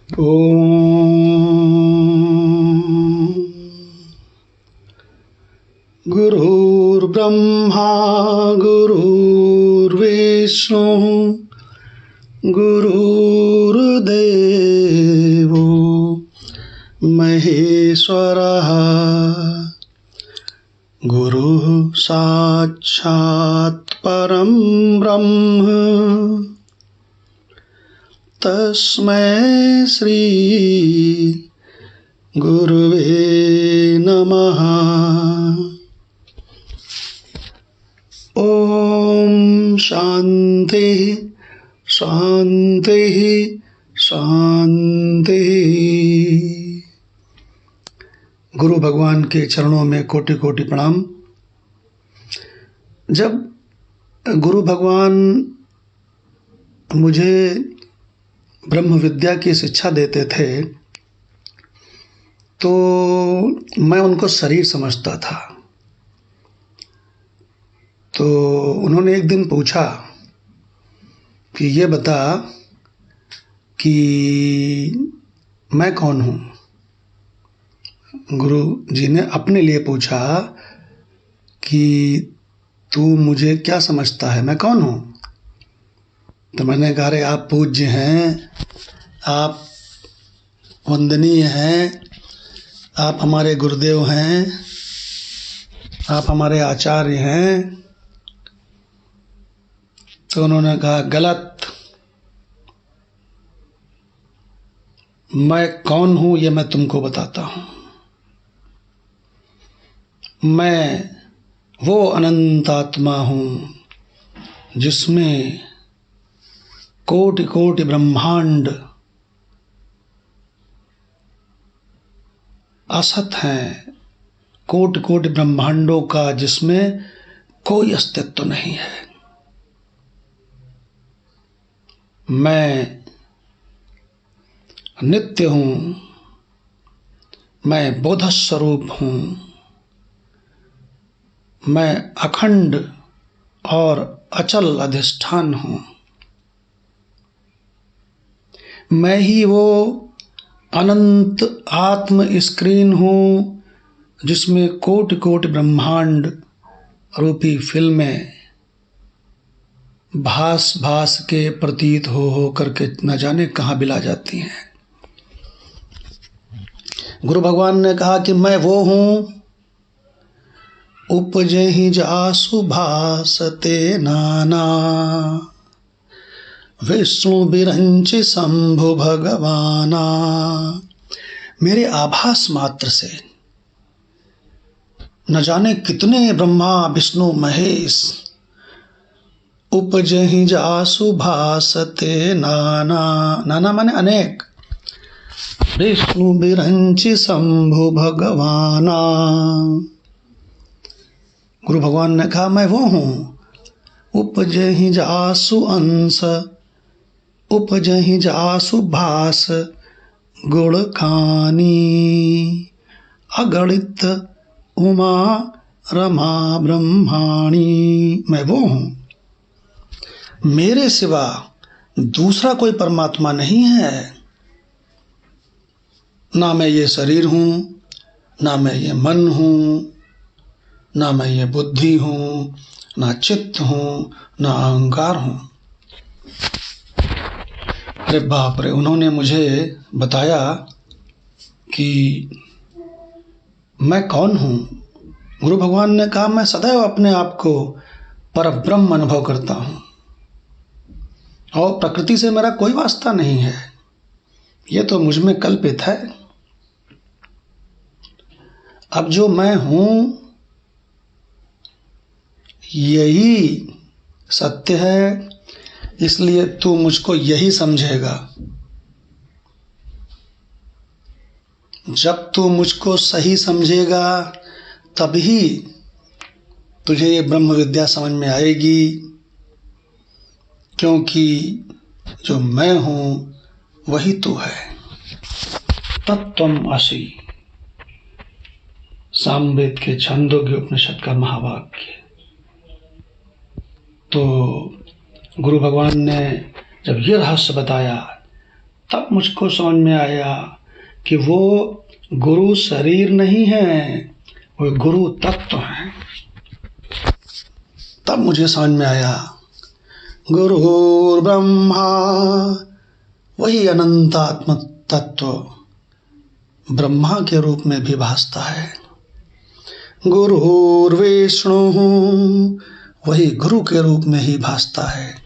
ॐ गुरुर्ब्रह्मा गुरुर्विष्णुः गुरुर्देवो महेश्वरः गुरुः साक्षात् परं ब्रह्म तस्मै श्री गुरुवे नमः। ओम शांति शांति शांति। गुरु भगवान के चरणों में कोटि कोटि प्रणाम। जब गुरु भगवान मुझे ब्रह्म विद्या की शिक्षा देते थे तो मैं उनको शरीर समझता था। तो उन्होंने एक दिन पूछा कि ये बता कि मैं कौन हूँ। गुरु जी ने अपने लिए पूछा कि तू मुझे क्या समझता है, मैं कौन हूँ। तो मैंने कहा, अरे आप पूज्य हैं, आप वंदनीय हैं, आप हमारे गुरुदेव हैं, आप हमारे आचार्य हैं। तो उन्होंने कहा, गलत, मैं कौन हूँ ये मैं तुमको बताता हूँ। मैं वो अनंत आत्मा हूँ जिसमें कोटि कोटि ब्रह्मांड असत हैं, कोटि कोटि ब्रह्मांडों का जिसमें कोई अस्तित्व नहीं है। मैं नित्य हूँ, मैं बोध स्वरूप हूँ, मैं अखंड और अचल अधिष्ठान हूँ। मैं ही वो अनंत आत्म स्क्रीन हूँ जिसमें कोटि कोटि ब्रह्मांड रूपी फिल्में भास भास के प्रतीत हो करके न जाने कहाँ बिला जाती हैं। गुरु भगवान ने कहा कि मैं वो हूँ उपजहि जासु भासते नाना विष्णु बिरंचि शंभु भगवाना। मेरे आभास मात्र से न जाने कितने ब्रह्मा विष्णु महेश उपजहि जासु भासते नाना, नाना माने अनेक, विष्णु बिरंचि शंभु भगवाना। गुरु भगवान ने कहा, मैं वो हूँ उपजहि जासु अंश उपजहि जासु भास गुण खानी अगणित उमा रमा ब्रह्माणी। मैं वो हूँ, मेरे सिवा दूसरा कोई परमात्मा नहीं है। ना मैं ये शरीर हूँ, ना मैं ये मन हूँ, ना मैं ये बुद्धि हूँ, ना चित्त हूँ, ना अहंकार हूँ। अरे बाप रे, उन्होंने मुझे बताया कि मैं कौन हूँ। गुरु भगवान ने कहा, मैं सदैव अपने आप को परब्रह्म अनुभव करता हूँ और प्रकृति से मेरा कोई वास्ता नहीं है, ये तो मुझ में कल्पित है। अब जो मैं हूँ यही सत्य है, इसलिए तू मुझको यही समझेगा। जब तू मुझको सही समझेगा तभी तुझे ये ब्रह्म विद्या समझ में आएगी, क्योंकि जो मैं हूँ वही तू है। तत्त्वम् असि, सामवेद के छंदोग्य उपनिषद का महावाक्य। तो गुरु भगवान ने जब ये रहस्य बताया तब मुझको समझ में आया कि वो गुरु शरीर नहीं है, वो गुरु तत्व है। तब मुझे समझ में आया गुरुर्ब्रह्मा, वही अनंत आत्म तत्व ब्रह्मा के रूप में भी भासता है। गुरुर्विष्णु, वही गुरु के रूप में ही भासता है।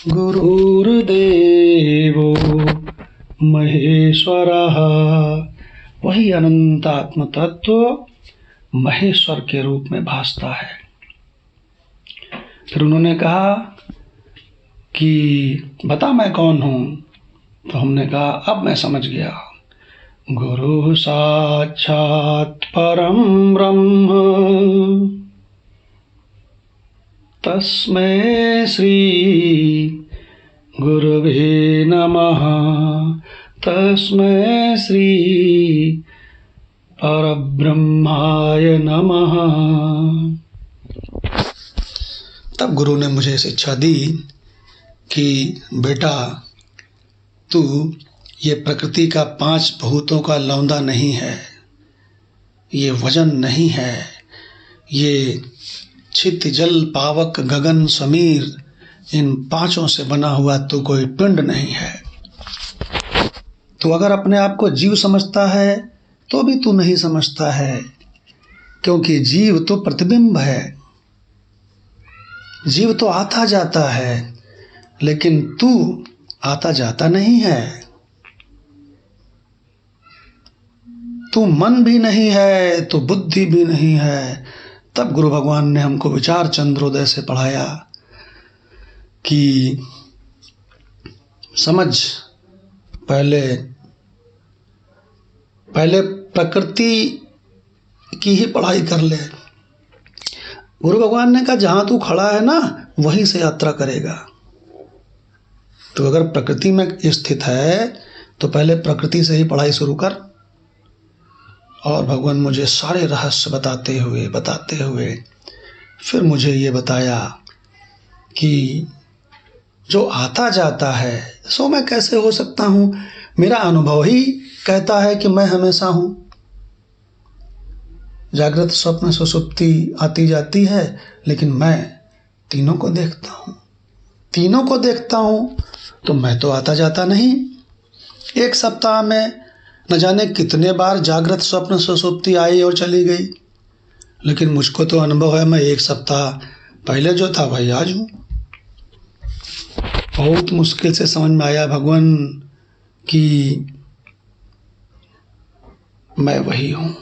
गुरुर्देवो महेश्वरः, वही अनंत आत्म तत्व महेश्वर के रूप में भासता है। फिर उन्होंने कहा कि बता मैं कौन हूँ। तो हमने कहा अब मैं समझ गया, गुरु साक्षात् परम ब्रह्म, तस्मै श्री गुरवे नमः, तस्मै श्री परब्रह्माय नमः। तब गुरु ने मुझे शिक्षा दी कि बेटा, तू ये प्रकृति का 5 भूतों का लौंदा नहीं है, ये वजन नहीं है, ये छित जल पावक गगन समीर, इन 5 से बना हुआ तू कोई पिंड नहीं है। तू अगर अपने आप को जीव समझता है तो भी तू नहीं समझता है, क्योंकि जीव तो प्रतिबिंब है। जीव तो आता जाता है, लेकिन तू आता जाता नहीं है। तू मन भी नहीं है, तू बुद्धि भी नहीं है। तब गुरु भगवान ने हमको विचार चंद्रोदय से पढ़ाया कि समझ, पहले प्रकृति की ही पढ़ाई कर ले। गुरु भगवान ने कहा जहां तू खड़ा है ना, वहीं से यात्रा करेगा। तो अगर प्रकृति में स्थित है तो पहले प्रकृति से ही पढ़ाई शुरू कर। और भगवान मुझे सारे रहस्य बताते हुए फिर मुझे ये बताया कि जो आता जाता है सो मैं कैसे हो सकता हूँ। मेरा अनुभव ही कहता है कि मैं हमेशा हूँ। जागृत स्वप्न सुषुप्ति आती जाती है, लेकिन मैं तीनों को देखता हूँ, तो मैं तो आता जाता नहीं। एक सप्ताह में न जाने कितने बार जागृत स्वप्न सुषुप्ति आई और चली गई, लेकिन मुझको तो अनुभव है मैं एक सप्ताह पहले जो था वही आज हूँ। बहुत मुश्किल से समझ में आया भगवान कि मैं वही हूँ।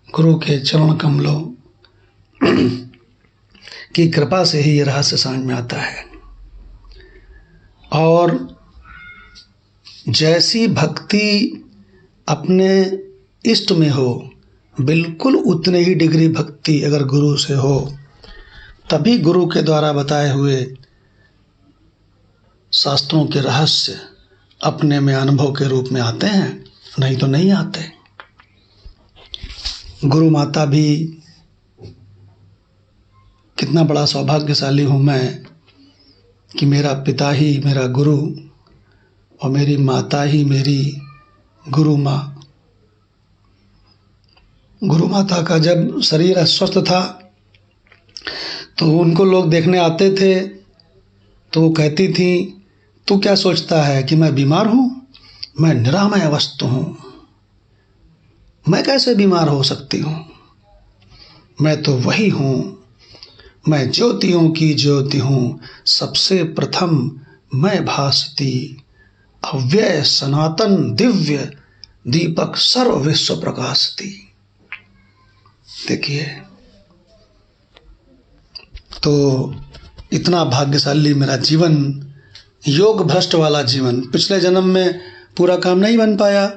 गुरु के चरण कमलों की कृपा से ही ये रहस्य समझ में आता है। और जैसी भक्ति अपने इष्ट में हो, बिल्कुल उतने ही डिग्री भक्ति अगर गुरु से हो, तभी गुरु के द्वारा बताए हुए शास्त्रों के रहस्य अपने में अनुभव के रूप में आते हैं, नहीं तो नहीं आते। गुरु माता भी, कितना बड़ा सौभाग्यशाली हूँ मैं कि मेरा पिता ही मेरा गुरु और मेरी माता ही मेरी गुरु माँ। गुरु माता का जब शरीर अस्वस्थ था तो उनको लोग देखने आते थे, तो वो कहती थी, तू क्या सोचता है कि मैं बीमार हूँ? मैं निरामय वस्तु हूँ, मैं कैसे बीमार हो सकती हूँ? मैं तो वही हूँ, मैं ज्योतियों की ज्योति हूँ, सबसे प्रथम मैं भासती, अव्यय सनातन दिव्य दीपक सर्व विश्व प्रकाशती। देखिए, तो इतना भाग्यशाली मेरा जीवन, योग भ्रष्ट वाला जीवन। पिछले जन्म में पूरा काम नहीं बन पाया,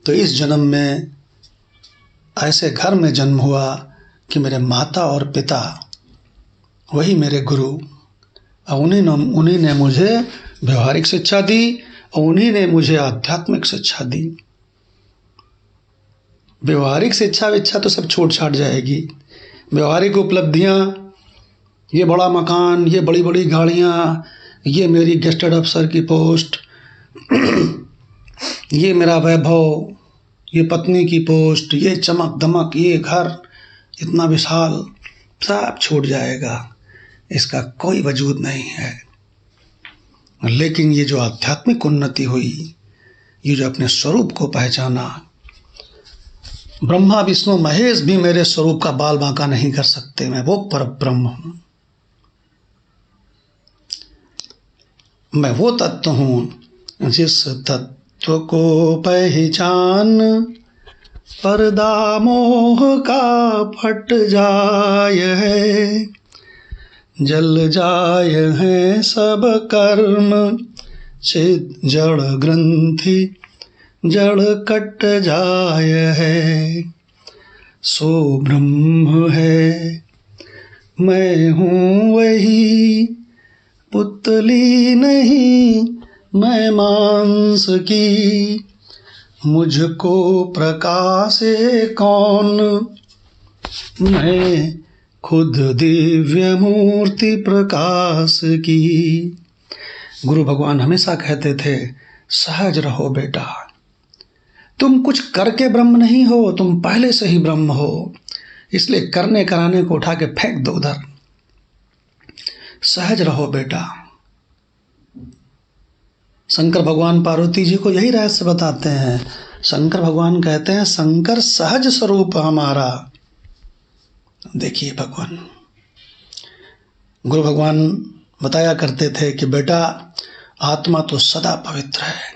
तो इस जन्म में ऐसे घर में जन्म हुआ कि मेरे माता और पिता वही मेरे गुरु, और उन्हीं ने मुझे व्यवहारिक शिक्षा दी और उन्हीं ने मुझे आध्यात्मिक शिक्षा दी। व्यवहारिक शिक्षा तो सब छोड़ छाट जाएगी। व्यवहारिक उपलब्धियाँ, ये बड़ा मकान, ये बड़ी बड़ी गाड़ियाँ, ये मेरी गेस्टेड अफसर की पोस्ट, ये मेरा वैभव, ये पत्नी की पोस्ट, ये चमक दमक, ये घर इतना विशाल, सब छूट जाएगा, इसका कोई वजूद नहीं है। लेकिन ये जो आध्यात्मिक उन्नति हुई, ये जो अपने स्वरूप को पहचाना, ब्रह्मा विष्णु महेश भी मेरे स्वरूप का बाल बांका नहीं कर सकते, मैं वो परब्रह्म हूं, मैं वो तत्व हूं जिस तत्व को पहचान पर्दा मोह का फट जाय है, जल जाय है सब कर्म, चिद जड़ ग्रंथि जड़ कट जाय है, सो ब्रह्म है मैं हूँ वही, पुतली नहीं मैं मांस की, मुझको प्रकाशे कौन, मैं खुद दिव्य मूर्ति प्रकाश की। गुरु भगवान हमेशा कहते थे, सहज रहो बेटा, तुम कुछ करके ब्रह्म नहीं हो, तुम पहले से ही ब्रह्म हो, इसलिए करने कराने को उठा के फेंक दो उधर, सहज रहो बेटा। शंकर भगवान पार्वती जी को यही रहस्य बताते हैं। शंकर भगवान कहते हैं, शंकर सहज स्वरूप हमारा। देखिए भगवान, गुरु भगवान बताया करते थे कि बेटा आत्मा तो सदा पवित्र है,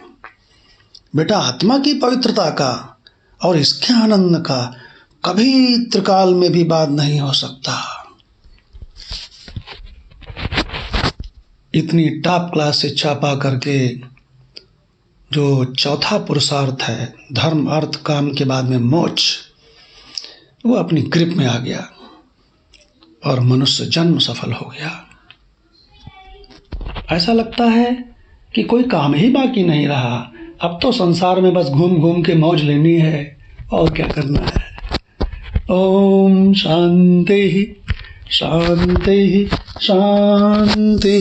बेटा आत्मा की पवित्रता का और इसके आनंद का कभी त्रिकाल में भी बात नहीं हो सकता। इतनी टॉप क्लास शिक्षा पा करके जो चौथा पुरुषार्थ है, धर्म अर्थ काम के बाद में मोक्ष, वो अपनी ग्रिप में आ गया और मनुष्य जन्म सफल हो गया। ऐसा लगता है कि कोई काम ही बाकी नहीं रहा, अब तो संसार में बस घूम घूम के मौज लेनी है और क्या करना है। ओम शांति शांति शांति।